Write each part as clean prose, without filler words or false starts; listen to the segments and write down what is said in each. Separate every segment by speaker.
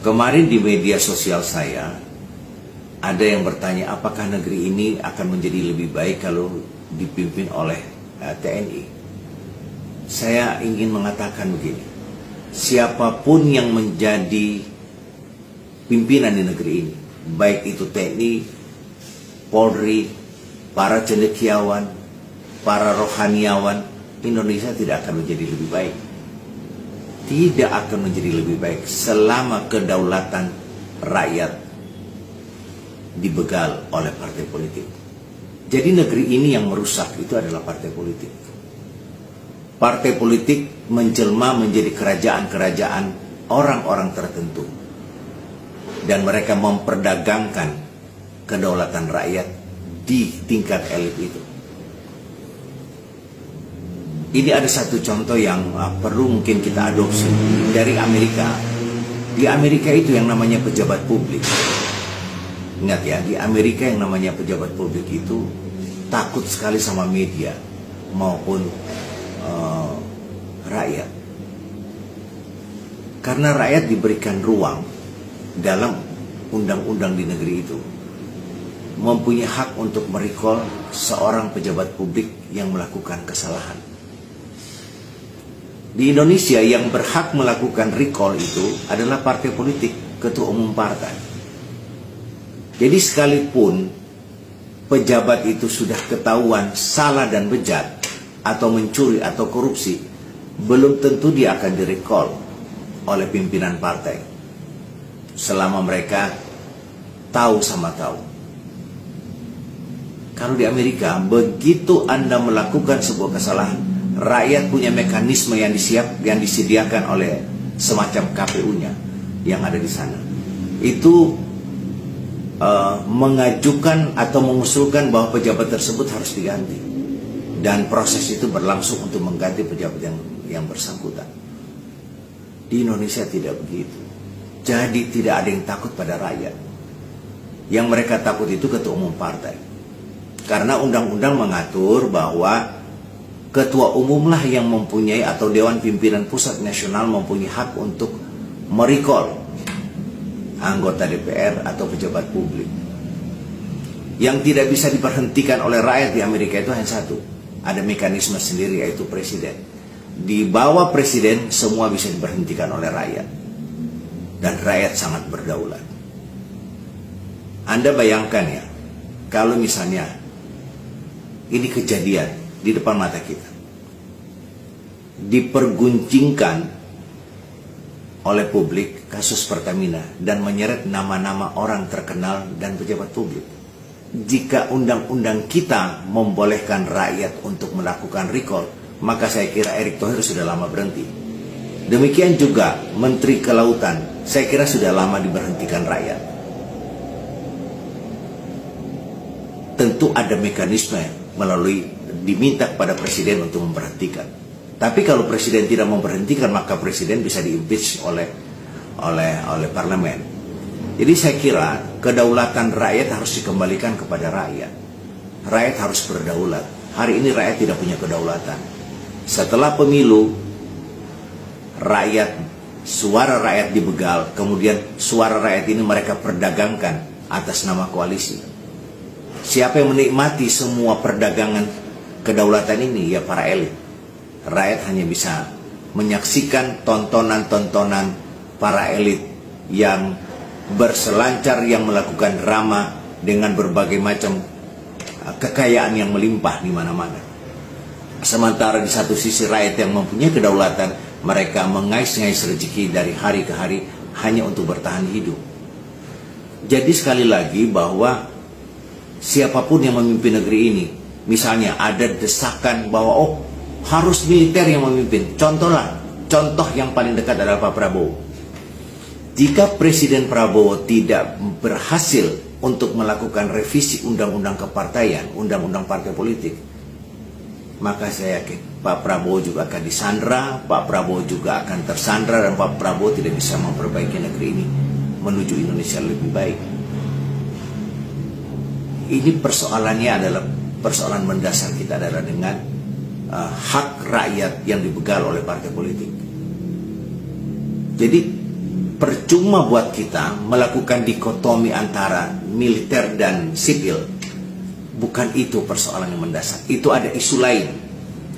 Speaker 1: Kemarin di media sosial saya ada yang bertanya apakah negeri ini akan menjadi lebih baik kalau dipimpin oleh TNI. Saya ingin mengatakan begini, siapapun yang menjadi pimpinan di negeri ini, baik itu TNI, Polri, para cendekiawan, para rohaniawan, Indonesia tidak akan menjadi lebih baik. Tidak akan menjadi lebih baik selama kedaulatan rakyat dibegal oleh partai politik. Jadi negeri ini yang merusak itu adalah partai politik. Partai politik menjelma menjadi kerajaan-kerajaan orang-orang tertentu. Dan mereka memperdagangkan kedaulatan rakyat di tingkat elit itu. Ini ada satu contoh yang perlu mungkin kita adopsi dari Amerika. Di Amerika itu yang namanya pejabat publik. Ingat ya, di Amerika yang namanya pejabat publik itu takut sekali sama media maupun rakyat. Karena rakyat diberikan ruang dalam undang-undang di negeri itu, mempunyai hak untuk merecall seorang pejabat publik yang melakukan kesalahan. Di Indonesia yang berhak melakukan recall itu adalah partai politik, ketua umum partai. Jadi sekalipun pejabat itu sudah ketahuan salah dan bejat atau mencuri atau korupsi, belum tentu dia akan direcall oleh pimpinan partai selama mereka tahu sama tahu. Kalau di Amerika, begitu Anda melakukan sebuah kesalahan, rakyat punya mekanisme yang disediakan oleh semacam KPU-nya yang ada di sana. Itu mengajukan atau mengusulkan bahwa pejabat tersebut harus diganti. Dan proses itu berlangsung untuk mengganti pejabat yang bersangkutan. Di Indonesia tidak begitu. Jadi tidak ada yang takut pada rakyat. Yang mereka takut itu ketua umum partai. Karena undang-undang mengatur bahwa ketua umumlah yang mempunyai atau Dewan Pimpinan Pusat Nasional mempunyai hak untuk merecall anggota DPR atau pejabat publik. Yang tidak bisa diberhentikan oleh rakyat di Amerika itu hanya satu. Ada mekanisme sendiri, yaitu presiden. Di bawah presiden semua bisa diberhentikan oleh rakyat. Dan rakyat sangat berdaulat. Anda bayangkan ya, kalau misalnya ini kejadian di depan mata kita, diperguncingkan oleh publik kasus Pertamina dan menyeret nama-nama orang terkenal dan pejabat publik. Jika undang-undang kita membolehkan rakyat untuk melakukan recall, maka saya kira Erick Thohir sudah lama berhenti. Demikian juga Menteri Kelautan, saya kira sudah lama diberhentikan rakyat. Tentu ada mekanisme melalui diminta kepada presiden untuk memberhentikan. Tapi kalau presiden tidak memberhentikan, maka presiden bisa di-impeach oleh parlemen. Jadi saya kira kedaulatan rakyat harus dikembalikan kepada rakyat. Rakyat harus berdaulat. Hari ini rakyat tidak punya kedaulatan. Setelah pemilu, suara rakyat dibegal, kemudian suara rakyat ini mereka perdagangkan atas nama koalisi. Siapa yang menikmati semua perdagangan kedaulatan ini? Ya para elit. Rakyat hanya bisa menyaksikan tontonan-tontonan para elit yang berselancar, yang melakukan drama dengan berbagai macam kekayaan yang melimpah di mana-mana. Sementara di satu sisi rakyat yang mempunyai kedaulatan, mereka mengais-ngais rezeki dari hari ke hari hanya untuk bertahan hidup. Jadi sekali lagi bahwa siapapun yang memimpin negeri ini, misalnya ada desakan bahwa harus militer yang memimpin. Contoh yang paling dekat adalah Pak Prabowo. Jika Presiden Prabowo tidak berhasil untuk melakukan revisi undang-undang kepartaian, undang-undang partai politik, maka saya yakin Pak Prabowo juga akan disandra, Pak Prabowo juga akan tersandra, dan Pak Prabowo tidak bisa memperbaiki negeri ini menuju Indonesia lebih baik. Ini persoalannya adalah persoalan mendasar kita adalah dengan hak rakyat yang dibegal oleh partai politik. Jadi percuma buat kita melakukan dikotomi antara militer dan sipil. Bukan itu persoalan yang mendasar. Itu ada isu lain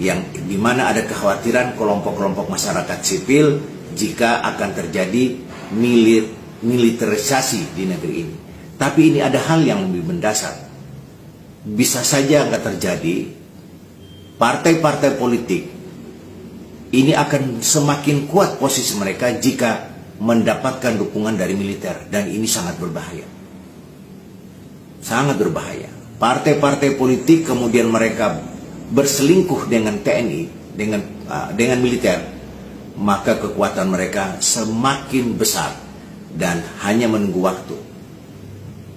Speaker 1: yang dimana ada kekhawatiran kelompok-kelompok masyarakat sipil jika akan terjadi militerisasi di negeri ini. Tapi ini ada hal yang lebih mendasar. Bisa saja nggak terjadi. Partai-partai politik ini akan semakin kuat posisi mereka jika mendapatkan dukungan dari militer, dan ini sangat berbahaya. Sangat berbahaya. Partai-partai politik kemudian mereka berselingkuh dengan TNI, dengan militer, maka kekuatan mereka semakin besar dan hanya menunggu waktu.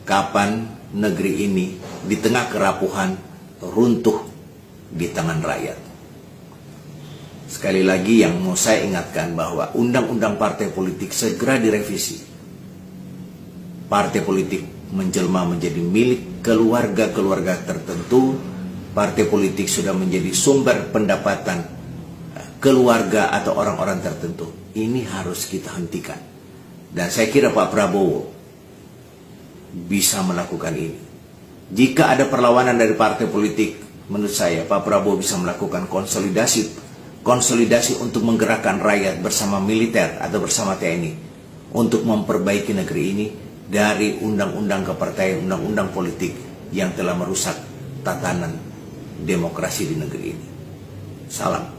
Speaker 1: Kapan negeri ini di tengah kerapuhan runtuh di tangan rakyat. Sekali lagi yang mau saya ingatkan bahwa undang-undang partai politik segera direvisi. Partai politik menjelma menjadi milik keluarga-keluarga tertentu. Partai politik sudah menjadi sumber pendapatan keluarga atau orang-orang tertentu. Ini harus kita hentikan. Dan saya kira Pak Prabowo bisa melakukan ini. Jika ada perlawanan dari partai politik, menurut saya Pak Prabowo bisa melakukan konsolidasi untuk menggerakkan rakyat bersama militer atau bersama TNI untuk memperbaiki negeri ini dari undang-undang kepartaian, undang-undang politik yang telah merusak tatanan demokrasi di negeri ini. Salam.